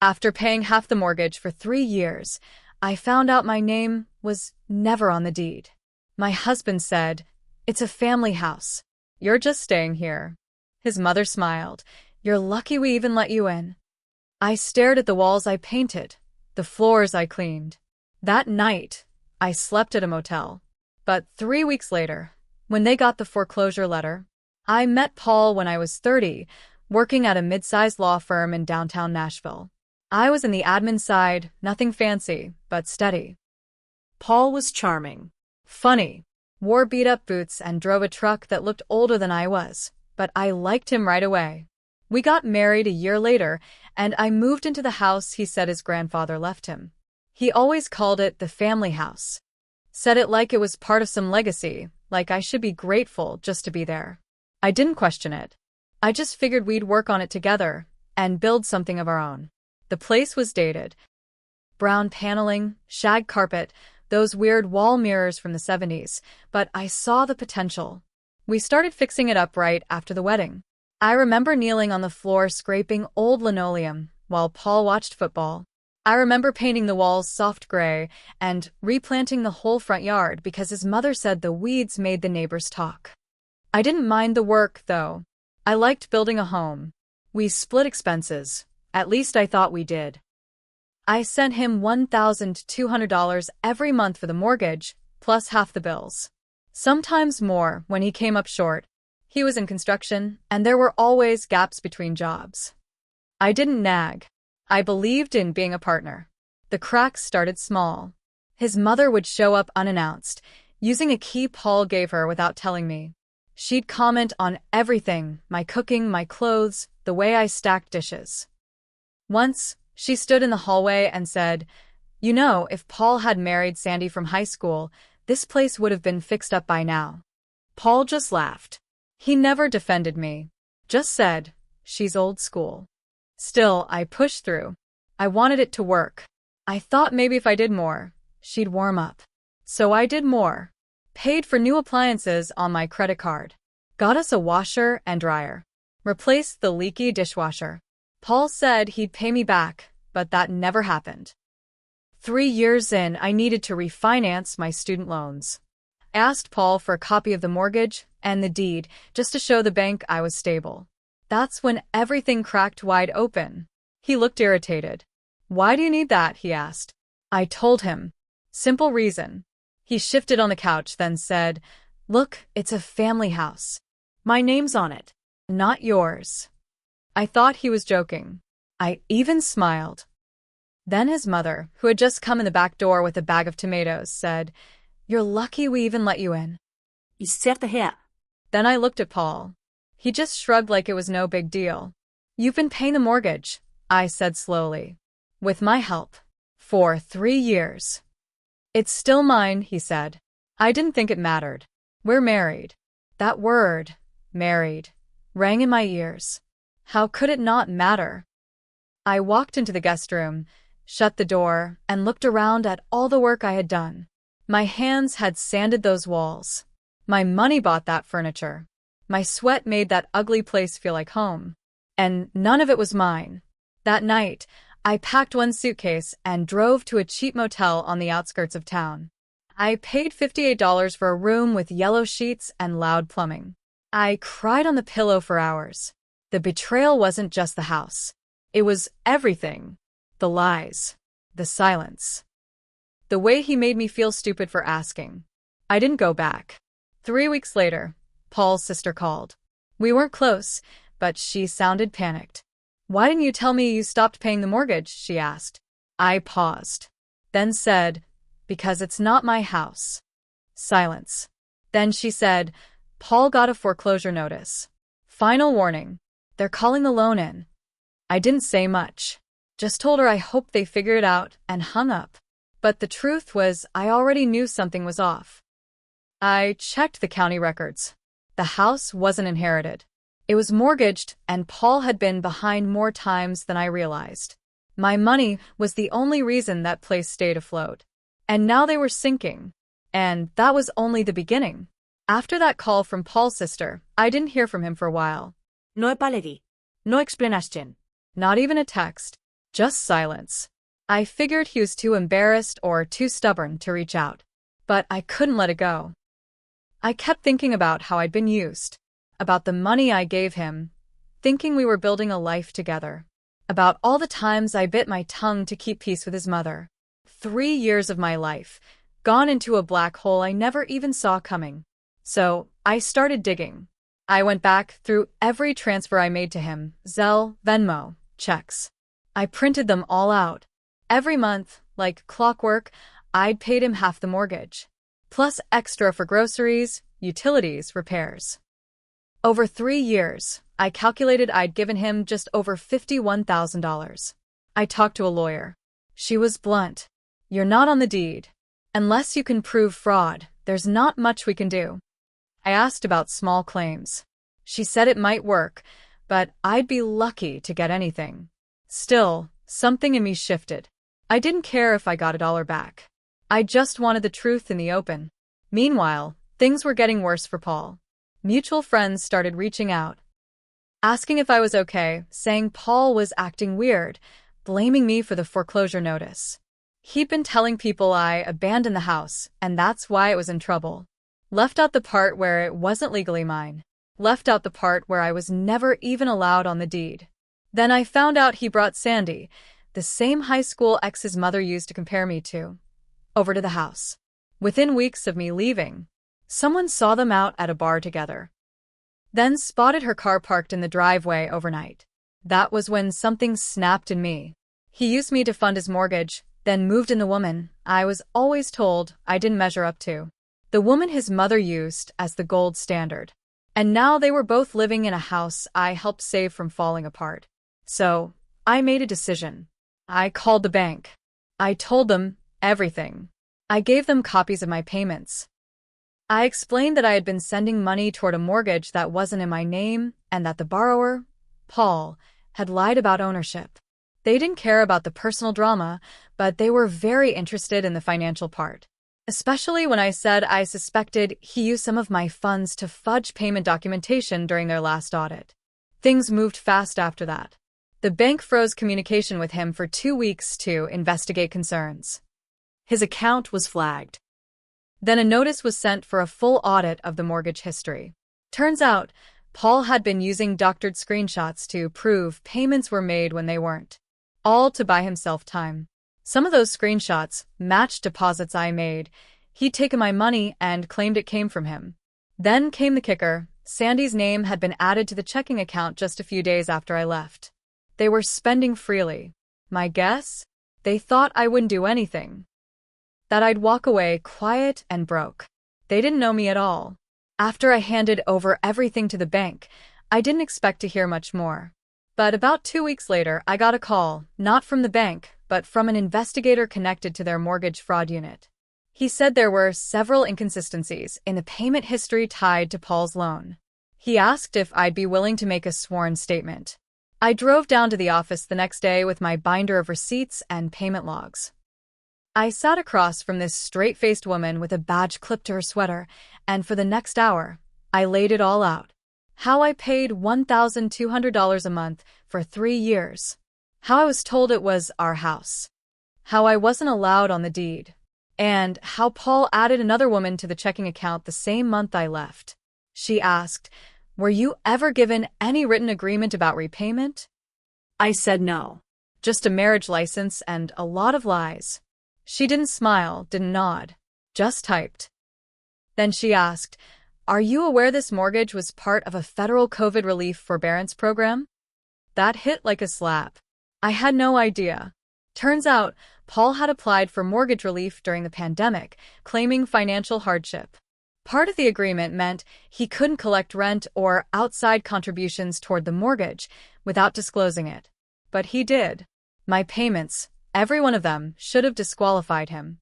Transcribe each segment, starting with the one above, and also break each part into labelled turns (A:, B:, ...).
A: After paying half the mortgage for 3 years, I found out my name was never on the deed. My husband said, "It's a family house. You're just staying here." His mother smiled. "You're lucky we even let you in." I stared at the walls I painted, the floors I cleaned. That night, I slept at a motel. But 3 weeks later, when they got the foreclosure letter, I met Paul when I was 30, working at a mid-sized law firm in downtown Nashville. I was in the admin side, nothing fancy, but steady. Paul was charming, funny, wore beat-up boots and drove a truck that looked older than I was, but I liked him right away. We got married a year later, and I moved into the house he said his grandfather left him. He always called it the family house. Said it like it was part of some legacy, like I should be grateful just to be there. I didn't question it. I just figured we'd work on it together and build something of our own. The place was dated. Brown paneling, shag carpet, those weird wall mirrors from the 70s, but I saw the potential. We started fixing it up right after the wedding. I remember kneeling on the floor scraping old linoleum while Paul watched football. I remember painting the walls soft gray and replanting the whole front yard because his mother said the weeds made the neighbors talk. I didn't mind the work, though. I liked building a home. We split expenses. At least I thought we did. I sent him $1,200 every month for the mortgage, plus half the bills. Sometimes more when he came up short. He was in construction, and there were always gaps between jobs. I didn't nag. I believed in being a partner. The cracks started small. His mother would show up unannounced, using a key Paul gave her without telling me. She'd comment on everything, my cooking, my clothes, the way I stacked dishes. Once, she stood in the hallway and said, "You know, if Paul had married Sandy from high school, this place would have been fixed up by now." Paul just laughed. He never defended me. Just said, "She's old school." Still, I pushed through. I wanted it to work. I thought maybe if I did more, she'd warm up. So I did more. Paid for new appliances on my credit card. Got us a washer and dryer. Replaced the leaky dishwasher. Paul said he'd pay me back, but that never happened. 3 years in, I needed to refinance my student loans. I asked Paul for a copy of the mortgage and the deed just to show the bank I was stable. That's when everything cracked wide open. He looked irritated. "Why do you need that?" he asked. I told him. Simple reason. He shifted on the couch, then said, "Look, it's a family house. My name's on it, not yours." I thought he was joking. I even smiled. Then his mother, who had just come in the back door with a bag of tomatoes, said, "You're lucky we even let you in." Then I looked at Paul. He just shrugged like it was no big deal. "You've been paying the mortgage," I said slowly. "With my help. For 3 years. It's still mine," he said. I didn't think it mattered. "We're married." That word, married, rang in my ears. How could it not matter? I walked into the guest room, shut the door, and looked around at all the work I had done. My hands had sanded those walls. My money bought that furniture. My sweat made that ugly place feel like home. And none of it was mine. That night, I packed one suitcase and drove to a cheap motel on the outskirts of town. I paid $58 for a room with yellow sheets and loud plumbing. I cried on the pillow for hours. The betrayal wasn't just the house. It was everything. The lies. The silence. The way he made me feel stupid for asking. I didn't go back. 3 weeks later, Paul's sister called. We weren't close, but she sounded panicked. "Why didn't you tell me you stopped paying the mortgage?" she asked. I paused. Then said, "Because it's not my house." Silence. Then she said, "Paul got a foreclosure notice. Final warning. They're calling the loan in." I didn't say much. Just told her I hoped they figured it out and hung up. But the truth was, I already knew something was off. I checked the county records. The house wasn't inherited. It was mortgaged, and Paul had been behind more times than I realized. My money was the only reason that place stayed afloat. And now they were sinking. And that was only the beginning. After that call from Paul's sister, I didn't hear from him for a while.
B: No epalerí. No explanaste.
A: Not even a text. Just silence. I figured he was too embarrassed or too stubborn to reach out. But I couldn't let it go. I kept thinking about how I'd been used, about the money I gave him, thinking we were building a life together, about all the times I bit my tongue to keep peace with his mother. 3 years of my life, gone into a black hole I never even saw coming. So, I started digging. I went back through every transfer I made to him, Zelle, Venmo, checks. I printed them all out. Every month, like clockwork, I'd paid him half the mortgage, plus extra for groceries, utilities, repairs. Over 3 years, I calculated I'd given him just over $51,000. I talked to a lawyer. She was blunt. You're not on the deed. Unless you can prove fraud, there's not much we can do. I asked about small claims. She said it might work, but I'd be lucky to get anything. Still, something in me shifted. I didn't care if I got $1 back. I just wanted the truth in the open. Meanwhile, things were getting worse for Paul. Mutual friends started reaching out, asking if I was okay, saying Paul was acting weird, blaming me for the foreclosure notice. He'd been telling people I abandoned the house, and that's why it was in trouble. Left out the part where it wasn't legally mine. Left out the part where I was never even allowed on the deed. Then I found out he brought Sandy, the same high school ex his mother used to compare me to, over to the house. Within weeks of me leaving, someone saw them out at a bar together. Then spotted her car parked in the driveway overnight. That was when something snapped in me. He used me to fund his mortgage, then moved in the woman I was always told I didn't measure up to. The woman his mother used as the gold standard. And now they were both living in a house I helped save from falling apart. So, I made a decision. I called the bank. I told them everything. I gave them copies of my payments. I explained that I had been sending money toward a mortgage that wasn't in my name and that the borrower, Paul, had lied about ownership. They didn't care about the personal drama, but they were very interested in the financial part. Especially when I said I suspected he used some of my funds to fudge payment documentation during their last audit. Things moved fast after that. The bank froze communication with him for 2 weeks to investigate concerns. His account was flagged. Then a notice was sent for a full audit of the mortgage history. Turns out, Paul had been using doctored screenshots to prove payments were made when they weren't. All to buy himself time. Some of those screenshots matched deposits I made. He'd taken my money and claimed it came from him. Then came the kicker. Sandy's name had been added to the checking account just a few days after I left. They were spending freely. My guess? They thought I wouldn't do anything. That I'd walk away quiet and broke. They didn't know me at all. After I handed over everything to the bank, I didn't expect to hear much more. But about 2 weeks later, I got a call, not from the bank, but from an investigator connected to their mortgage fraud unit. He said there were several inconsistencies in the payment history tied to Paul's loan. He asked if I'd be willing to make a sworn statement. I drove down to the office the next day with my binder of receipts and payment logs. I sat across from this straight-faced woman with a badge clipped to her sweater, and for the next hour, I laid it all out. How I paid $1,200 a month for 3 years. How I was told it was our house. How I wasn't allowed on the deed. And how Paul added another woman to the checking account the same month I left. She asked, "Were you ever given any written agreement about repayment?" I said no. Just a marriage license and a lot of lies. She didn't smile, didn't nod, just typed. Then she asked, "Are you aware this mortgage was part of a federal COVID relief forbearance program?" That hit like a slap. I had no idea. Turns out, Paul had applied for mortgage relief during the pandemic, claiming financial hardship. Part of the agreement meant he couldn't collect rent or outside contributions toward the mortgage without disclosing it. But he did. My payments, every one of them, should have disqualified him.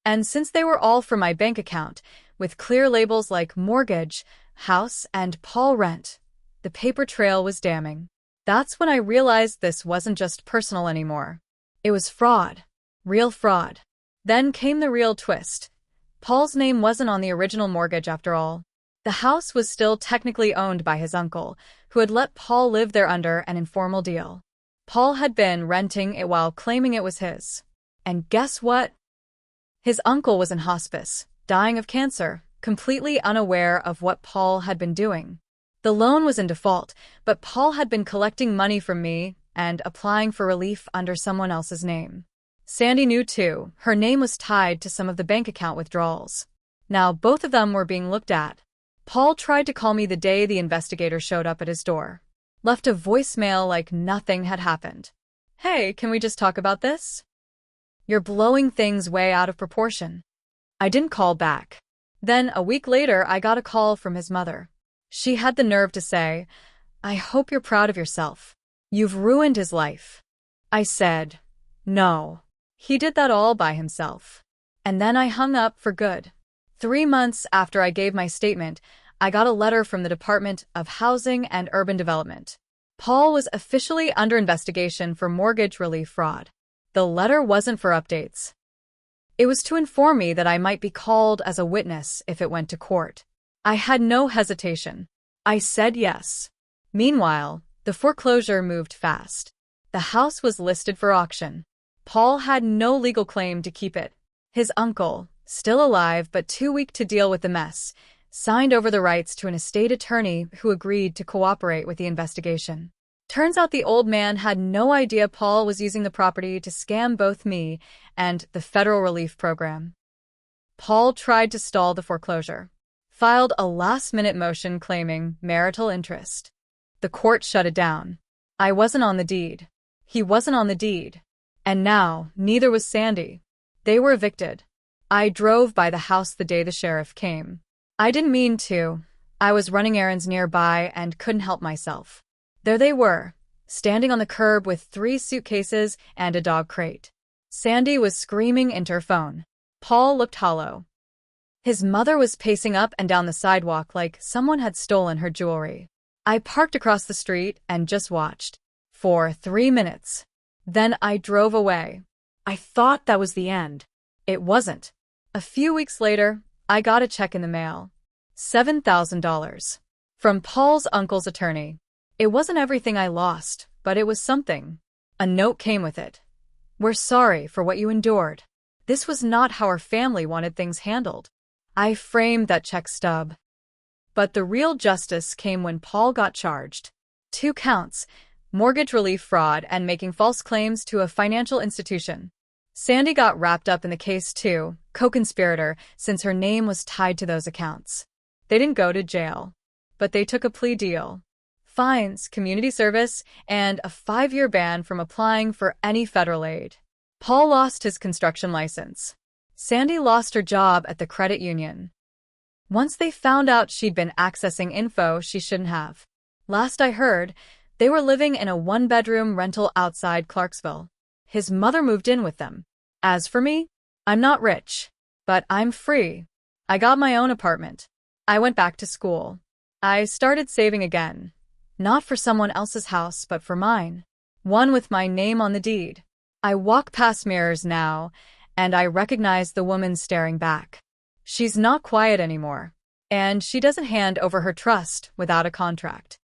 A: And since they were all from my bank account, with clear labels like mortgage, house, and Paul rent, the paper trail was damning. That's when I realized this wasn't just personal anymore. It was fraud. Real fraud. Then came the real twist. Paul's name wasn't on the original mortgage after all. The house was still technically owned by his uncle, who had let Paul live there under an informal deal. Paul had been renting it while claiming it was his. And guess what? His uncle was in hospice, dying of cancer, completely unaware of what Paul had been doing. The loan was in default, but Paul had been collecting money from me and applying for relief under someone else's name. Sandy knew too. Her name was tied to some of the bank account withdrawals. Now both of them were being looked at. Paul tried to call me the day the investigator showed up at his door. Left a voicemail like nothing had happened. "Hey, can we just talk about this? You're blowing things way out of proportion." I didn't call back. Then, a week later, I got a call from his mother. She had the nerve to say, "I hope you're proud of yourself. You've ruined his life." I said, "No. He did that all by himself." And then I hung up for good. 3 months after I gave my statement, I got a letter from the Department of Housing and Urban Development. Paul was officially under investigation for mortgage relief fraud. The letter wasn't for updates. It was to inform me that I might be called as a witness if it went to court. I had no hesitation. I said yes. Meanwhile, the foreclosure moved fast. The house was listed for auction. Paul had no legal claim to keep it. His uncle, still alive but too weak to deal with the mess, signed over the rights to an estate attorney who agreed to cooperate with the investigation. Turns out the old man had no idea Paul was using the property to scam both me and the federal relief program. Paul tried to stall the foreclosure, filed a last-minute motion claiming marital interest. The court shut it down. I wasn't on the deed. He wasn't on the deed. And now, neither was Sandy. They were evicted. I drove by the house the day the sheriff came. I didn't mean to. I was running errands nearby and couldn't help myself. There they were, standing on the curb with 3 suitcases and a dog crate. Sandy was screaming into her phone. Paul looked hollow. His mother was pacing up and down the sidewalk like someone had stolen her jewelry. I parked across the street and just watched. For 3 minutes. Then I drove away. I thought that was the end. It wasn't. A few weeks later, I got a check in the mail. $7,000. From Paul's uncle's attorney. It wasn't everything I lost, but it was something. A note came with it. "We're sorry for what you endured. This was not how our family wanted things handled." I framed that check stub. But the real justice came when Paul got charged. 2 counts, mortgage relief fraud and making false claims to a financial institution. Sandy got wrapped up in the case too, co-conspirator, since her name was tied to those accounts. They didn't go to jail, but they took a plea deal. Fines, community service, and a 5-year ban from applying for any federal aid. Paul lost his construction license. Sandy lost her job at the credit union. Once they found out she'd been accessing info she shouldn't have. Last I heard, they were living in a 1-bedroom rental outside Clarksville. His mother moved in with them. As for me, I'm not rich, but I'm free. I got my own apartment. I went back to school. I started saving again. Not for someone else's house, but for mine. One with my name on the deed. I walk past mirrors now, and I recognize the woman staring back. She's not quiet anymore, and she doesn't hand over her trust without a contract.